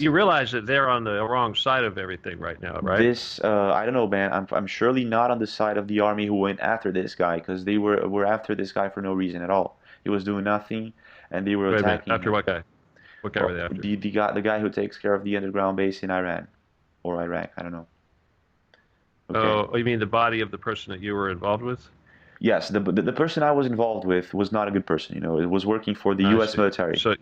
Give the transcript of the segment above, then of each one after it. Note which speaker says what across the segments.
Speaker 1: You realize that they're on the wrong side of everything right now, right?
Speaker 2: This I don't know, man. I'm surely not on the side of the army who went after this guy because they were after this guy for no reason at all. He was doing nothing, and they were
Speaker 1: Wait a minute.
Speaker 2: attacking
Speaker 1: After
Speaker 2: him.
Speaker 1: what guy? What guy were
Speaker 2: Well,
Speaker 1: they after?
Speaker 2: the guy who takes care of the underground base in Iran or Iraq. I don't know. Okay.
Speaker 1: Oh, you mean the body of the person that you were involved with?
Speaker 2: Yes, the person I was involved with was not a good person. It was working for the
Speaker 1: I
Speaker 2: U.S.
Speaker 1: see.
Speaker 2: military.
Speaker 1: So, all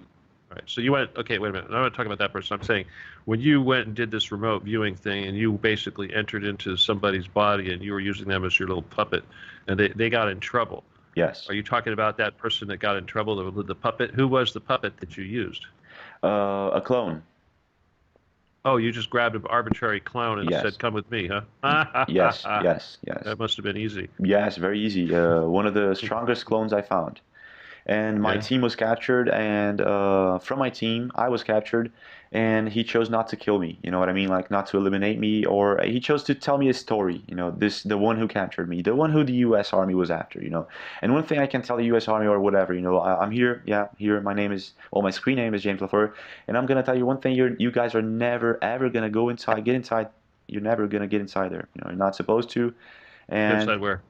Speaker 1: right. So you went. Okay, wait a minute. I'm not talking about that person. I'm saying when you went and did this remote viewing thing, and you basically entered into somebody's body, and you were using them as your little puppet, and they got in trouble.
Speaker 2: Yes.
Speaker 1: Are you talking about that person that got in trouble, the puppet? Who was the puppet that you used?
Speaker 2: A clone.
Speaker 1: Oh, you just grabbed an arbitrary clown and
Speaker 2: Yes.
Speaker 1: said, "Come with me," huh?
Speaker 2: Yes. Yes. Yes.
Speaker 1: That must have been easy.
Speaker 2: Yes. Very easy. One of the strongest clones I found. And my
Speaker 1: Yeah.
Speaker 2: team was captured, and from my team I was captured, and he chose not to kill me, you know what I mean, like not to eliminate me, or he chose to tell me a story, this the one who captured me, the one who the U.S. Army was after. And one thing I can tell the U.S. Army or whatever, I'm here, yeah, here, my name is, well, my screen name is James LaFleur, and I'm gonna tell you one thing: you guys are never ever gonna get inside. You're never gonna get inside there, you're not supposed to. And
Speaker 1: Inside where?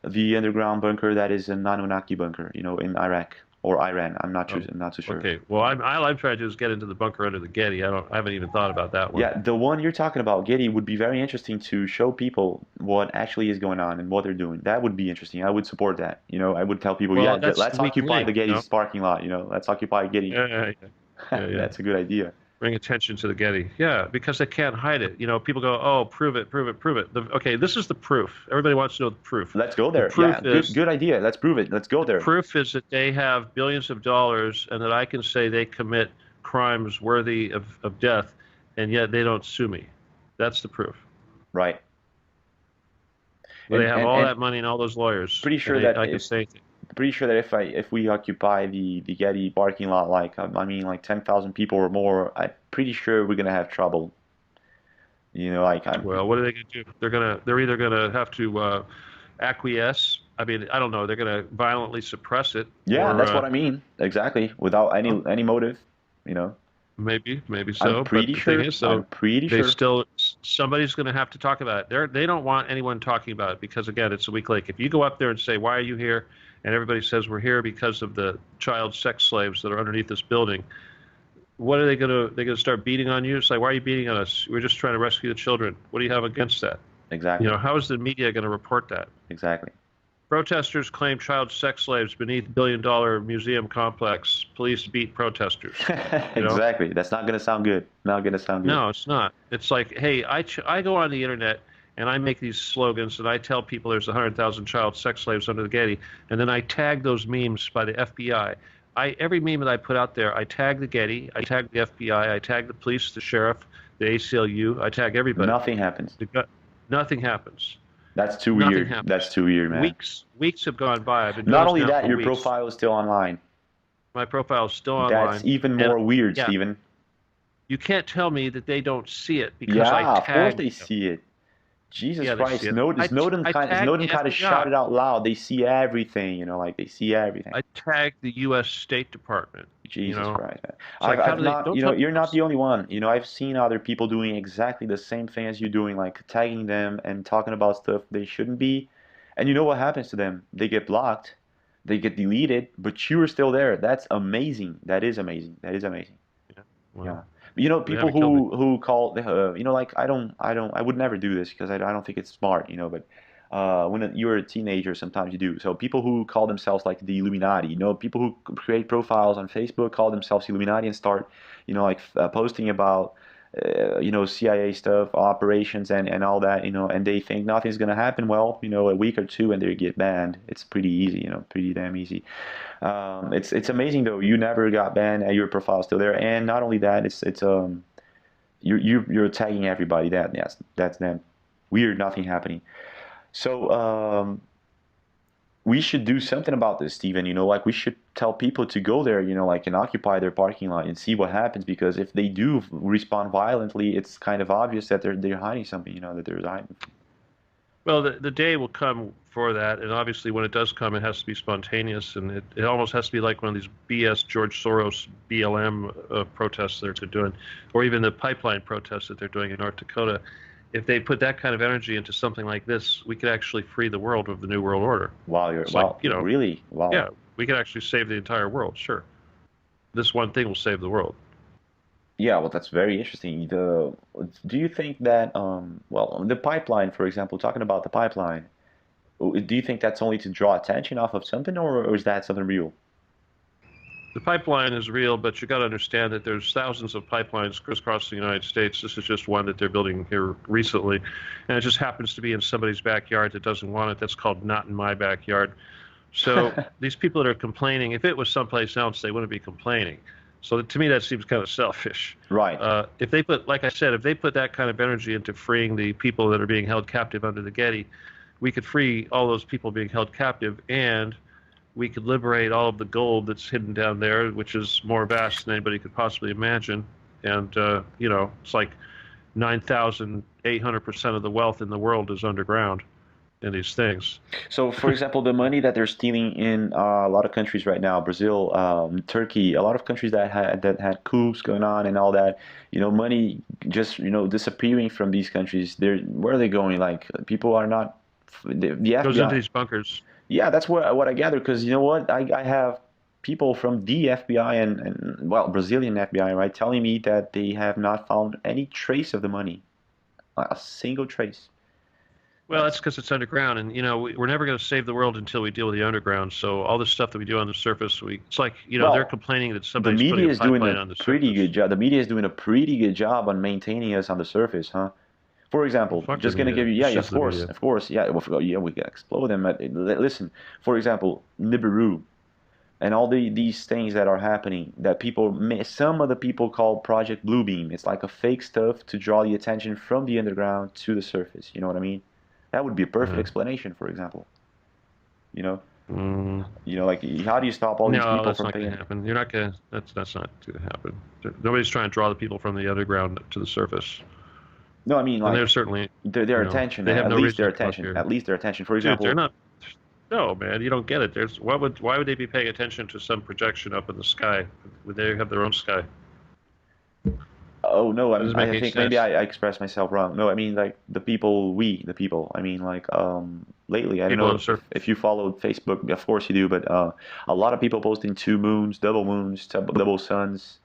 Speaker 2: the underground bunker that is a Anunnaki bunker, in Iraq or Iran.
Speaker 1: Oh,
Speaker 2: I'm not too sure.
Speaker 1: okay. Well, I'm trying to just get into the bunker under the Getty. I haven't even thought about that one.
Speaker 2: Yeah, the one you're talking about, Getty, would be very interesting to show people what actually is going on and what they're doing. That would be interesting. I would support that. I would tell people, yeah,
Speaker 1: Well, that's the
Speaker 2: let's
Speaker 1: weak
Speaker 2: occupy
Speaker 1: link,
Speaker 2: the Getty's parking lot. Let's occupy Getty.
Speaker 1: Yeah, yeah, yeah, yeah, yeah.
Speaker 2: That's a good idea.
Speaker 1: Bring attention to the Getty. Yeah, because they can't hide it. People go, "Oh, prove it, prove it, prove it." Okay, this is the proof. Everybody wants to know the proof.
Speaker 2: Let's go
Speaker 1: The
Speaker 2: there. Yeah,
Speaker 1: proof
Speaker 2: good
Speaker 1: is
Speaker 2: good idea. Let's prove it. Let's go
Speaker 1: the
Speaker 2: there.
Speaker 1: proof is that they have billions of dollars, and that I can say they commit crimes worthy of death, and yet they don't sue me. That's the proof.
Speaker 2: Right.
Speaker 1: They
Speaker 2: And
Speaker 1: have
Speaker 2: and
Speaker 1: all
Speaker 2: and
Speaker 1: that money and all those lawyers,
Speaker 2: pretty
Speaker 1: and
Speaker 2: sure that
Speaker 1: I can
Speaker 2: if
Speaker 1: say anything.
Speaker 2: pretty sure that if we occupy the Getty parking lot, like I mean, like 10,000 people or more, I'm pretty sure we're gonna have trouble. Like
Speaker 1: Well, what are they going to do? They're either gonna have to acquiesce. I mean, I don't know. They're going to violently suppress it,
Speaker 2: yeah,
Speaker 1: or
Speaker 2: that's what I mean. Exactly, without any motive. You know,
Speaker 1: maybe
Speaker 2: I'm
Speaker 1: so. But
Speaker 2: pretty
Speaker 1: the thing
Speaker 2: sure.
Speaker 1: is,
Speaker 2: I'm
Speaker 1: though,
Speaker 2: pretty
Speaker 1: they
Speaker 2: sure.
Speaker 1: still somebody's going to have to talk about it. They don't want anyone talking about it because again, it's a weak link. If you go up there and say, "Why are you here?" and everybody says we're here because of the child sex slaves that are underneath this building, what are they going to? They're going to start beating on you? It's like, why are you beating on us? We're just trying to rescue the children. What do you have against that?
Speaker 2: Exactly.
Speaker 1: How is the media going to report that?
Speaker 2: Exactly.
Speaker 1: Protesters claim child sex slaves beneath billion-dollar museum complex. Police beat protesters. You know?
Speaker 2: Exactly. That's not gonna sound good. Not gonna sound good.
Speaker 1: No, it's not. It's like, hey, I go on the internet and I make these slogans and I tell people there's 100,000 child sex slaves under the Getty, and then I tag those memes by the FBI. Every meme that I put out there, I tag the Getty, I tag the FBI, I tag the police, the sheriff, the ACLU, I tag everybody.
Speaker 2: Nothing happens.
Speaker 1: Nothing happens.
Speaker 2: That's too
Speaker 1: Nothing
Speaker 2: weird.
Speaker 1: happens.
Speaker 2: That's too weird, man.
Speaker 1: Weeks have gone by. I've been doing
Speaker 2: Not
Speaker 1: this
Speaker 2: only
Speaker 1: now
Speaker 2: that,
Speaker 1: for
Speaker 2: your
Speaker 1: weeks.
Speaker 2: profile is still online.
Speaker 1: My profile is still
Speaker 2: That's
Speaker 1: online,
Speaker 2: even
Speaker 1: and
Speaker 2: more weird,
Speaker 1: yeah,
Speaker 2: Steven.
Speaker 1: you can't tell me that they don't see it because I
Speaker 2: Yeah, of course
Speaker 1: tagged
Speaker 2: they
Speaker 1: them.
Speaker 2: see it. Jesus
Speaker 1: Yeah, they
Speaker 2: Christ,
Speaker 1: see it. I tagged
Speaker 2: Snowden
Speaker 1: the
Speaker 2: kind of
Speaker 1: FBI.
Speaker 2: shouted out loud. They see everything, like they see everything.
Speaker 1: I tagged the U.S. State Department.
Speaker 2: Jesus Christ, man.
Speaker 1: It's like, how
Speaker 2: I've
Speaker 1: do they?
Speaker 2: not,
Speaker 1: Don't tell me.
Speaker 2: you're not the only one. I've seen other people doing exactly the same thing as you're doing, like tagging them and talking about stuff they shouldn't be. And you know what happens to them? They get blocked, they get deleted, but you are still there. That's amazing. That is amazing. That is amazing.
Speaker 1: Yeah,
Speaker 2: Yeah.
Speaker 1: well, they
Speaker 2: People
Speaker 1: haven't killed me.
Speaker 2: who call, like I would never do this because I don't think it's smart, but when you're a teenager, sometimes you do. So people who call themselves like the Illuminati, people who create profiles on Facebook, call themselves Illuminati and start, like posting about, CIA stuff, operations, and all that, and they think nothing's gonna happen. Well, a week or two and they get banned. It's pretty easy, pretty damn easy. It's amazing though. You never got banned, and your profile's still there. And not only that, it's you're tagging everybody. Yes, that's them. Weird, nothing happening. So we should do something about this, Steven. Like we should tell people to go there, like and occupy their parking lot and see what happens. Because if they do respond violently, it's kind of obvious that they're hiding something, that they're hiding.
Speaker 1: Well, the day will come for that, and obviously when it does come, it has to be spontaneous, and it almost has to be like one of these BS George Soros BLM protests that they're doing, or even the pipeline protests that they're doing in North Dakota. If they put that kind of energy into something like this, we could actually free the world of the New World Order.
Speaker 2: Wow,
Speaker 1: It's like,
Speaker 2: really? Wow.
Speaker 1: yeah, we could actually save the entire world, sure. This one thing will save the world.
Speaker 2: Yeah, well, that's very interesting. Do you think that, well, the pipeline, for example, talking about the pipeline, do you think that's only to draw attention off of something, or is that something real?
Speaker 1: The pipeline is real, but you got to understand that there's thousands of pipelines crisscrossing the United States. This is just one that they're building here recently, and it just happens to be in somebody's backyard that doesn't want it. That's called not in my backyard. So these people that are complaining, if it was someplace else, they wouldn't be complaining. So to me, that seems kind of selfish.
Speaker 2: Right.
Speaker 1: If they put, like I said, if they put that kind of energy into freeing the people that are being held captive under the Getty, we could free all those people being held captive, and we could liberate all of the gold that's hidden down there, which is more vast than anybody could possibly imagine. And it's like 9,800% of the wealth in the world is underground in these things.
Speaker 2: So, for example, the money that they're stealing in a lot of countries right now, Brazil, Turkey, a lot of countries that had coups going on and all that, money just disappearing from these countries. Where are they going? Like people are not the
Speaker 1: Goes
Speaker 2: FBI.
Speaker 1: into these bunkers.
Speaker 2: Yeah, that's what I gather. Because you know what, I have people from the FBI and well, Brazilian FBI, right, telling me that they have not found any trace of the money, not a single trace.
Speaker 1: Well, that's because it's underground, and we're never going to save the world until we deal with the underground. So all this stuff that we do on the surface, it's like they're
Speaker 2: Well,
Speaker 1: complaining that
Speaker 2: the
Speaker 1: somebody's
Speaker 2: media
Speaker 1: putting a
Speaker 2: is doing
Speaker 1: pipeline
Speaker 2: a
Speaker 1: on the
Speaker 2: pretty
Speaker 1: surface.
Speaker 2: good job. The media is doing a pretty good job on maintaining us on the surface, huh? For
Speaker 1: Well,
Speaker 2: example,
Speaker 1: fuck the
Speaker 2: just gonna
Speaker 1: media.
Speaker 2: give you,
Speaker 1: It's
Speaker 2: yeah,
Speaker 1: just the media.
Speaker 2: of course, yeah, yeah, we can explode them. Listen, for example, Nibiru and all these things that are happening that some of the people call Project Bluebeam. It's like a fake stuff to draw the attention from the underground to the surface. You know what I mean? That would be a perfect
Speaker 1: Uh,
Speaker 2: explanation, for example. You know,
Speaker 1: mm,
Speaker 2: like how do you stop all these
Speaker 1: no,
Speaker 2: people
Speaker 1: that's
Speaker 2: from
Speaker 1: not going
Speaker 2: paying?
Speaker 1: to happen. You're not going to. That's not going to happen. Nobody's trying to draw the people from the underground to the surface,
Speaker 2: No, I mean
Speaker 1: and they're
Speaker 2: like
Speaker 1: certainly,
Speaker 2: their attention,
Speaker 1: they have
Speaker 2: at
Speaker 1: no
Speaker 2: least
Speaker 1: reason
Speaker 2: their
Speaker 1: to come up
Speaker 2: attention,
Speaker 1: here.
Speaker 2: at least their attention. For
Speaker 1: Dude, they're
Speaker 2: example,
Speaker 1: not. No, man, you don't get it. Why would they be paying attention to some projection up in the sky? Would they have their own sky?
Speaker 2: oh no,
Speaker 1: That doesn't make
Speaker 2: I
Speaker 1: any
Speaker 2: think maybe
Speaker 1: sense.
Speaker 2: I expressed myself wrong. No, I mean like the people. I mean like lately, I don't
Speaker 1: People on
Speaker 2: know
Speaker 1: the surface.
Speaker 2: if you followed Facebook, of course you do, but a lot of people posting two moons, double suns,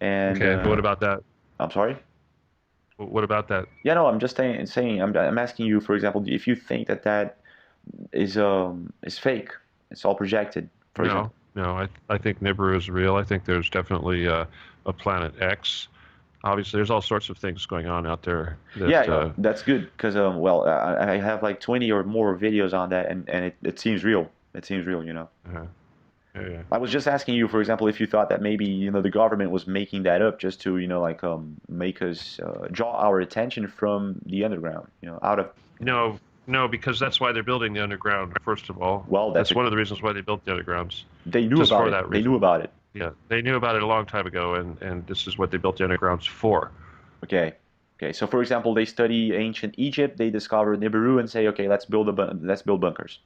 Speaker 2: and
Speaker 1: Okay, but what about that?
Speaker 2: I'm sorry.
Speaker 1: What about that?
Speaker 2: Yeah, no, I'm just saying I'm asking you, for example, if you think that is fake, it's all projected, for
Speaker 1: No,
Speaker 2: example.
Speaker 1: no. I think Nibiru is real. I think there's definitely a planet X. Obviously, there's all sorts of things going on out there
Speaker 2: Yeah,
Speaker 1: that
Speaker 2: that's good because well, I have like 20 or more videos on that, and it seems real. It seems real.
Speaker 1: uh, yeah, yeah.
Speaker 2: I was just asking you, for example, if you thought that maybe the government was making that up just to like make us draw our attention from the underground, out of
Speaker 1: No, no, because that's why they're building the underground. First of all,
Speaker 2: well,
Speaker 1: that's one of the reasons why they built the undergrounds,
Speaker 2: they knew
Speaker 1: just
Speaker 2: about
Speaker 1: for
Speaker 2: it.
Speaker 1: that
Speaker 2: They knew
Speaker 1: reason.
Speaker 2: about it.
Speaker 1: Yeah, they knew about it a long time ago, and this is what they built the undergrounds for.
Speaker 2: Okay. Okay. So for example, they study ancient Egypt, they discover Nibiru and say, okay, let's build bunkers.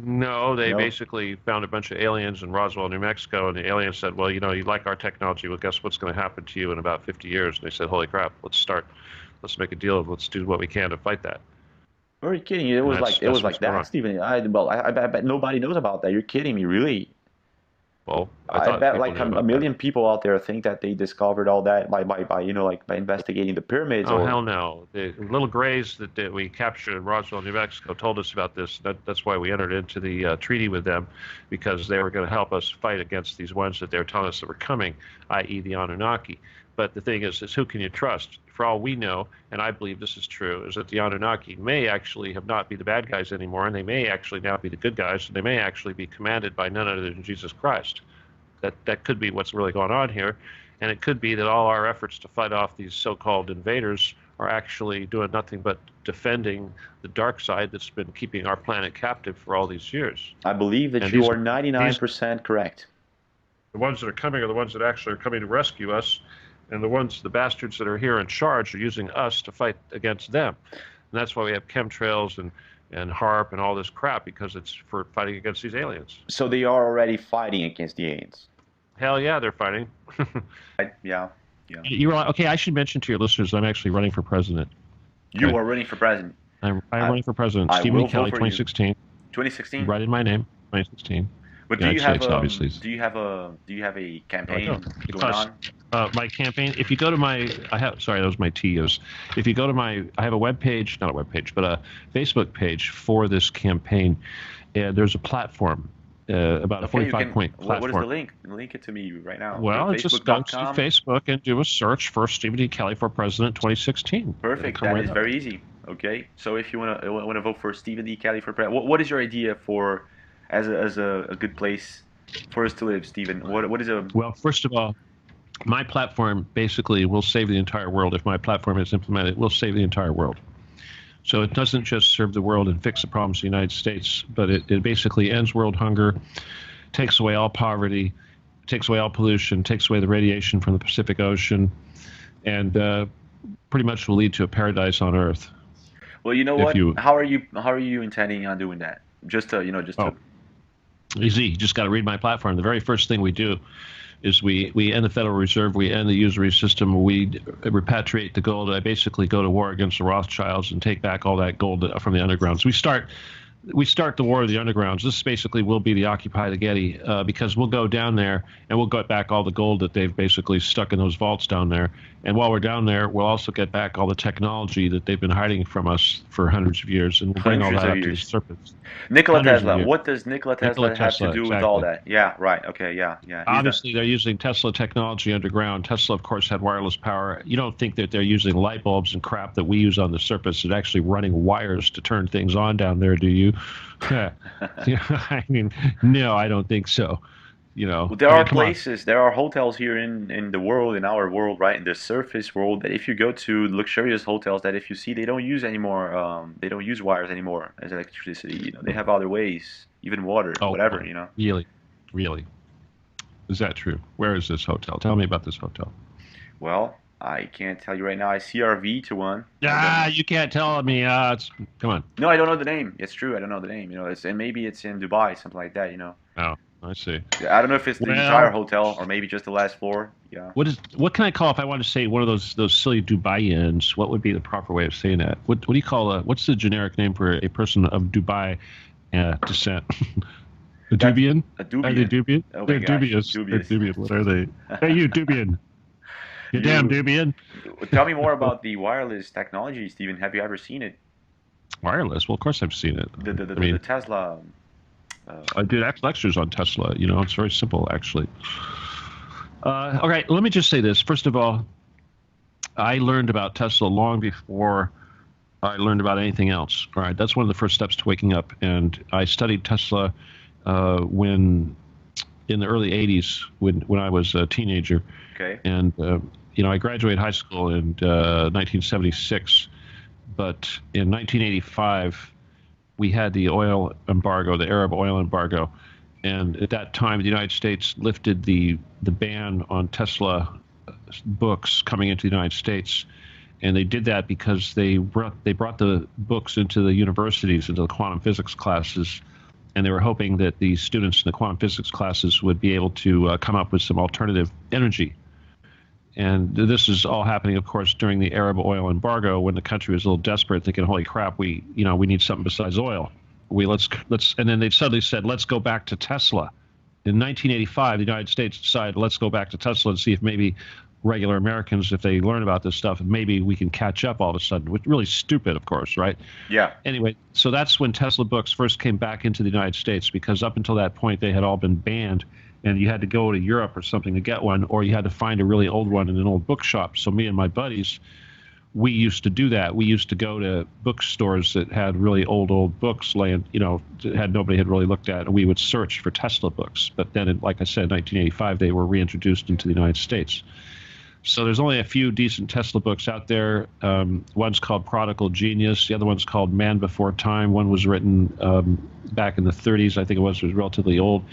Speaker 1: No, they
Speaker 2: No?
Speaker 1: basically found a bunch of aliens in Roswell, New Mexico, and the aliens said, "Well, you like our technology. Well, guess what's going to happen to you in about 50 years?" And they said, "Holy crap! Let's make a deal. Let's do what we can to fight that."
Speaker 2: Are you kidding? It
Speaker 1: And
Speaker 2: was like
Speaker 1: that's what's going
Speaker 2: that,
Speaker 1: on.
Speaker 2: Stephen. I bet nobody knows about that. You're kidding me, really?
Speaker 1: Well, I
Speaker 2: I
Speaker 1: thought
Speaker 2: bet
Speaker 1: people
Speaker 2: like
Speaker 1: knew
Speaker 2: a
Speaker 1: about that.
Speaker 2: million people out there think that they discovered all that by like by investigating the pyramids
Speaker 1: Oh,
Speaker 2: or
Speaker 1: hell no! The little grays that we captured in Roswell, New Mexico, told us about this. That's why we entered into the treaty with them, because they were going to help us fight against these ones that they were telling us that were coming, i.e., the Anunnaki. But the thing is who can you trust? For all we know, and I believe this is true, is that the Anunnaki may actually have not be the bad guys anymore, and they may actually now be the good guys, and they may actually be commanded by none other than Jesus Christ. That could be what's really going on here, and it could be that all our efforts to fight off these so-called invaders are actually doing nothing but defending the dark side that's been keeping our planet captive for all these years.
Speaker 2: I believe that
Speaker 1: And
Speaker 2: you
Speaker 1: these
Speaker 2: are
Speaker 1: these
Speaker 2: 99% correct.
Speaker 1: the ones that are coming are the ones that actually are coming to rescue us, and the bastards that are here in charge are using us to fight against them. And that's why we have chemtrails and and HARP and all this crap because it's for fighting against these aliens.
Speaker 2: So they are already fighting against the aliens.
Speaker 1: Hell yeah, they're fighting.
Speaker 2: Right? Yeah. Yeah.
Speaker 1: You're okay. I should mention to your listeners I'm actually running for president.
Speaker 2: You
Speaker 1: Okay.
Speaker 2: are running for president.
Speaker 1: I'm running for president.
Speaker 2: I
Speaker 1: Stephen
Speaker 2: will
Speaker 1: E. Kelly,
Speaker 2: vote for you.
Speaker 1: 2016.
Speaker 2: 2016.
Speaker 1: Right in my name, 2016.
Speaker 2: But
Speaker 1: United States, obviously.
Speaker 2: do you have a campaign going on?
Speaker 1: My campaign. If you go to my, sorry, that was my TOs. If you go to my, I have a web page, not a web page, but a Facebook page for this campaign, and there's a platform, about a 45-point platform.
Speaker 2: What is the link? Link it to me right now.
Speaker 1: Well, just go to Facebook and do a search for Stephen E. Kelly for President 2016.
Speaker 2: Perfect. That is very easy. Okay. So if you want to vote for Stephen E. Kelly for president, what is your idea for as a good place for us to live, Stephen? What is a
Speaker 1: Well, first of all, my platform basically will save the entire world. If my platform is implemented, it will save the entire world. So it doesn't just serve the world and fix the problems of the United States, but it basically ends world hunger, takes away all poverty, takes away all pollution, takes away the radiation from the Pacific Ocean, and pretty much will lead to a paradise on Earth.
Speaker 2: Well, you know what? How are you intending on doing that? Just to.
Speaker 1: Easy. You just got to read my platform. The very first thing we do is we end the Federal Reserve, we end the usury system, we repatriate the gold. I basically go to war against the Rothschilds and take back all that gold from the undergrounds. We start the war of the undergrounds. This basically will be the Occupy the Getty, because we'll go down there and we'll get back all the gold that they've basically stuck in those vaults down there. And while we're down there, we'll also get back all the technology that they've been hiding from us for hundreds of years, and we'll bring all that up to the surface.
Speaker 2: Nikola Tesla. What does Nikola Tesla have to do with all that? Yeah, right. Okay, yeah.
Speaker 1: Obviously, they're using Tesla technology underground. Tesla, of course, had wireless power. You don't think that they're using light bulbs and crap that we use on the surface. They're actually running wires to turn things on down there, do you? I mean, no, I don't think so.
Speaker 2: Well, there are places, there are hotels here in the world, in our world, right, in the surface world, that if you go to luxurious hotels, that if you see, they don't use anymore, they don't use wires anymore as electricity. They have other ways, even water, whatever.
Speaker 1: Really, is that true? Where is this hotel? Tell me about this hotel.
Speaker 2: Well, I can't tell you right now. I CRV to one.
Speaker 1: You can't tell me. Come on.
Speaker 2: No, I don't know the name. It's true. I don't know the name. And maybe it's in Dubai, something like that.
Speaker 1: Oh. I see.
Speaker 2: I don't know if it's the entire hotel or maybe just the last floor. Yeah.
Speaker 1: What can I call if I want to say one of those silly Dubaians? What would be the proper way of saying that? What do you call what's the generic name for a person of Dubai descent? A Dubian?
Speaker 2: A Dubian.
Speaker 1: Are they Dubian?
Speaker 2: Oh
Speaker 1: They're dubious. They're dubious. What are they? Hey, you Dubian. You damn Dubian.
Speaker 2: Tell me more about the wireless technology, Stephen. Have you ever seen it?
Speaker 1: Wireless? Well, of course I've seen it.
Speaker 2: The Tesla.
Speaker 1: I did lectures on Tesla. It's very simple, actually. All right, let me just say this. First of all, I learned about Tesla long before I learned about anything else. All right, that's one of the first steps to waking up. And I studied Tesla when in the early 80s, when I was a teenager.
Speaker 2: Okay.
Speaker 1: And, I graduated high school in 1976. But in 1985... we had the oil embargo, the Arab oil embargo, and at that time the United States lifted the ban on Tesla books coming into the United States, and they did that because they brought the books into the universities, into the quantum physics classes, and they were hoping that the students in the quantum physics classes would be able to come up with some alternative energy. And this is all happening, of course, during the Arab oil embargo, when the country was a little desperate, thinking, "Holy crap, we need something besides oil." And then they suddenly said, "Let's go back to Tesla." In 1985, the United States decided, "Let's go back to Tesla and see if maybe regular Americans, if they learn about this stuff, maybe we can catch up all of a sudden." Which really stupid, of course, right?
Speaker 2: Yeah.
Speaker 1: Anyway, so that's when Tesla books first came back into the United States, because up until that point they had all been banned. And you had to go to Europe or something to get one, or you had to find a really old one in an old bookshop. So me and my buddies, we used to do that. We used to go to bookstores that had really old books laying, nobody had really looked at, and we would search for Tesla books. But then, like I said, in 1985, they were reintroduced into the United States. So there's only a few decent Tesla books out there. One's called Prodigal Genius. The other one's called Man Before Time. One was written back in the 30s. I think it was relatively old,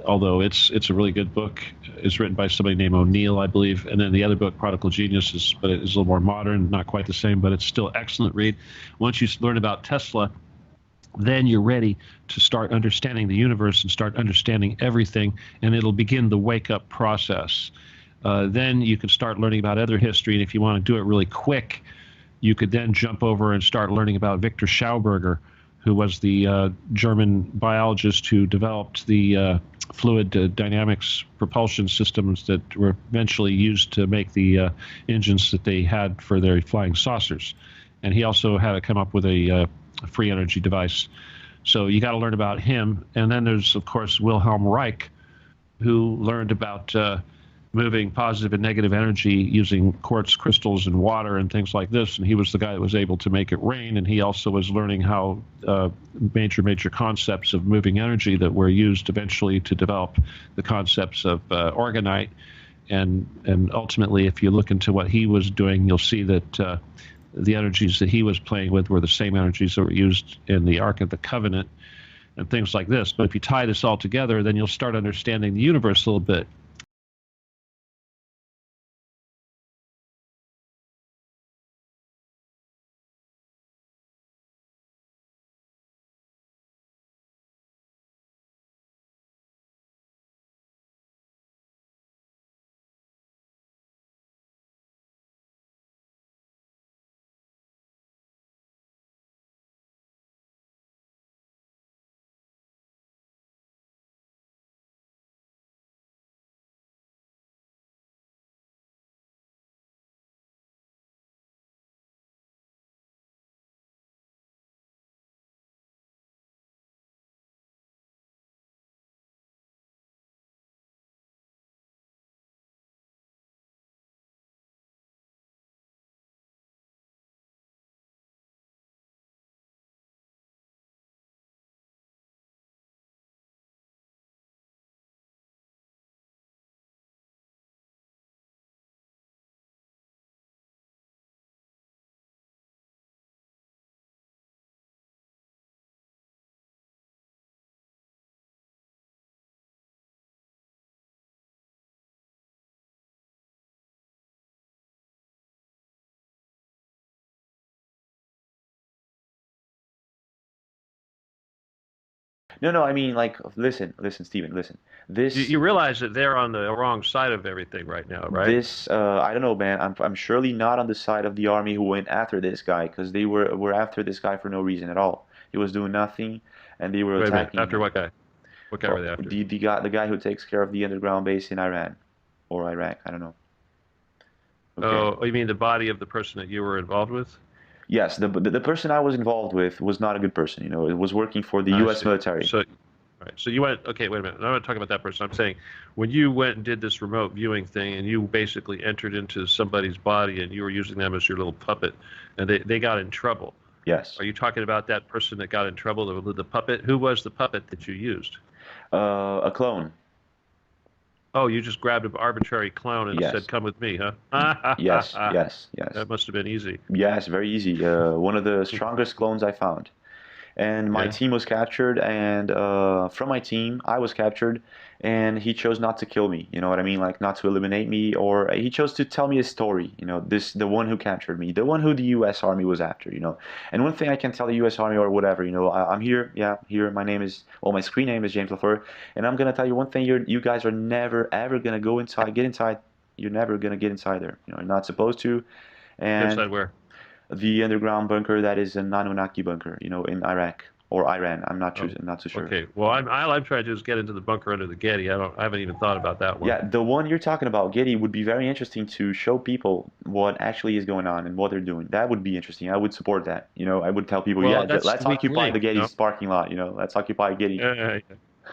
Speaker 1: although it's a really good book. It's written by somebody named O'Neill, I believe. And then the other book, Prodigal Genius, is a little more modern, not quite the same, but it's still excellent read. Once you learn about Tesla, then you're ready to start understanding the universe and start understanding everything, and it'll begin the wake-up process. Then you can start learning about other history, and if you want to do it really quick, you could then jump over and start learning about Victor Schauberger, who was the German biologist who developed the fluid dynamics propulsion systems that were eventually used to make the engines that they had for their flying saucers. And he also had to come up with a free energy device. So you got to learn about him. And then there's, of course, Wilhelm Reich, who learned about moving positive and negative energy using quartz crystals and water and things like this. And he was the guy that was able to make it rain. And he also was learning how major concepts of moving energy that were used eventually to develop the concepts of orgonite. And ultimately, if you look into what he was doing, you'll see that the energies that he was playing with were the same energies that were used in the Ark of the Covenant and things like this. But if you tie this all together, then you'll start understanding the universe a little bit.
Speaker 2: No, no, I mean, like, listen, Stephen, listen. This,
Speaker 1: You realize that they're on the wrong side of everything right now, right?
Speaker 2: I don't know, man. I'm surely not on the side of the army who went after this guy because they were after this guy for no reason at all. He was doing nothing, and they were
Speaker 1: Wait a minute.
Speaker 2: attacking
Speaker 1: After
Speaker 2: him.
Speaker 1: what guy? What guy were
Speaker 2: Or
Speaker 1: they after?
Speaker 2: the guy who takes care of the underground base in Iran or Iraq. I don't know. Okay.
Speaker 1: Oh, you mean the body of the person that you were involved with?
Speaker 2: Yes, the person I was involved with was not a good person. It was working for the
Speaker 1: I
Speaker 2: U.S.
Speaker 1: see.
Speaker 2: military.
Speaker 1: So, right. So you went, okay, wait a minute. I'm not talking about that person. I'm saying when you went and did this remote viewing thing and you basically entered into somebody's body and you were using them as your little puppet and they got in trouble.
Speaker 2: Yes.
Speaker 1: Are you talking about that person that got in trouble, the puppet? Who was the puppet that you used?
Speaker 2: A clone.
Speaker 1: Oh, you just grabbed an arbitrary clone and said,
Speaker 2: Yes.
Speaker 1: "Come with me," huh?
Speaker 2: Yes. Yes. Yes.
Speaker 1: That must have been easy.
Speaker 2: Yes. Very easy. One of the strongest clones I found. And my
Speaker 1: Yeah.
Speaker 2: team was captured, and from my team, I was captured, and he chose not to kill me. You know what I mean? Like not to eliminate me, or he chose to tell me a story. The one who captured me, the one who the U.S. Army was after. And one thing I can tell the U.S. Army or whatever, I'm here. Yeah, here. My name is, well, my screen name is James LaFleur, and I'm gonna tell you one thing: you guys are never ever gonna go inside, get inside. You're never gonna get inside there. You're not supposed to. And
Speaker 1: Inside where?
Speaker 2: the underground bunker that is an Anunnaki bunker, in Iraq or Iran.
Speaker 1: Oh,
Speaker 2: I'm not too sure.
Speaker 1: okay. Well, all I'm trying to do is get into the bunker under the Getty. I haven't even thought about that one.
Speaker 2: Yeah, the one you're talking about, Getty, would be very interesting to show people what actually is going on and what they're doing. That would be interesting. I would support that. I would tell people, yeah,
Speaker 1: Well, that's
Speaker 2: let's
Speaker 1: my
Speaker 2: occupy the
Speaker 1: thing.
Speaker 2: Getty's parking lot. Let's occupy Getty.
Speaker 1: Yeah, yeah,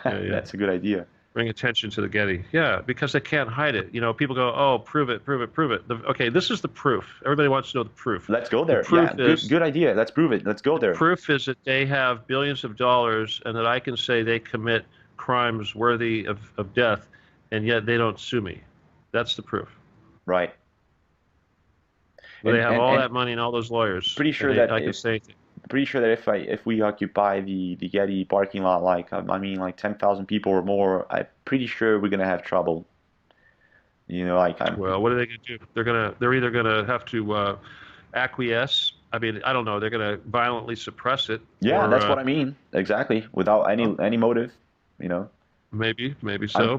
Speaker 1: yeah.
Speaker 2: That's a good idea.
Speaker 1: Bring attention to the Getty. Yeah, because they can't hide it. People go, "Oh, prove it, prove it, prove it." Okay, this is the proof. Everybody wants to know the proof.
Speaker 2: Let's go
Speaker 1: The
Speaker 2: there.
Speaker 1: proof
Speaker 2: Yeah,
Speaker 1: is
Speaker 2: good idea. Let's prove it. Let's go there.
Speaker 1: proof is that they have billions of dollars and that I can say they commit crimes worthy of death, and yet they don't sue me. That's the proof.
Speaker 2: Right.
Speaker 1: They
Speaker 2: And
Speaker 1: have
Speaker 2: and
Speaker 1: all
Speaker 2: and
Speaker 1: that money and all those lawyers,
Speaker 2: pretty
Speaker 1: and
Speaker 2: sure that
Speaker 1: I can
Speaker 2: if
Speaker 1: say anything.
Speaker 2: pretty sure that if we occupy the Getty parking lot, like I mean, like 10,000 people or more, I'm pretty sure we're gonna have trouble. Like I'm
Speaker 1: Well, what are they going to do? They're either going to have to acquiesce I mean, I don't know. They're going to violently suppress it,
Speaker 2: Yeah,
Speaker 1: or
Speaker 2: that's what I mean. Exactly. Without any
Speaker 1: well,
Speaker 2: motive, you know.
Speaker 1: maybe
Speaker 2: I'm
Speaker 1: so.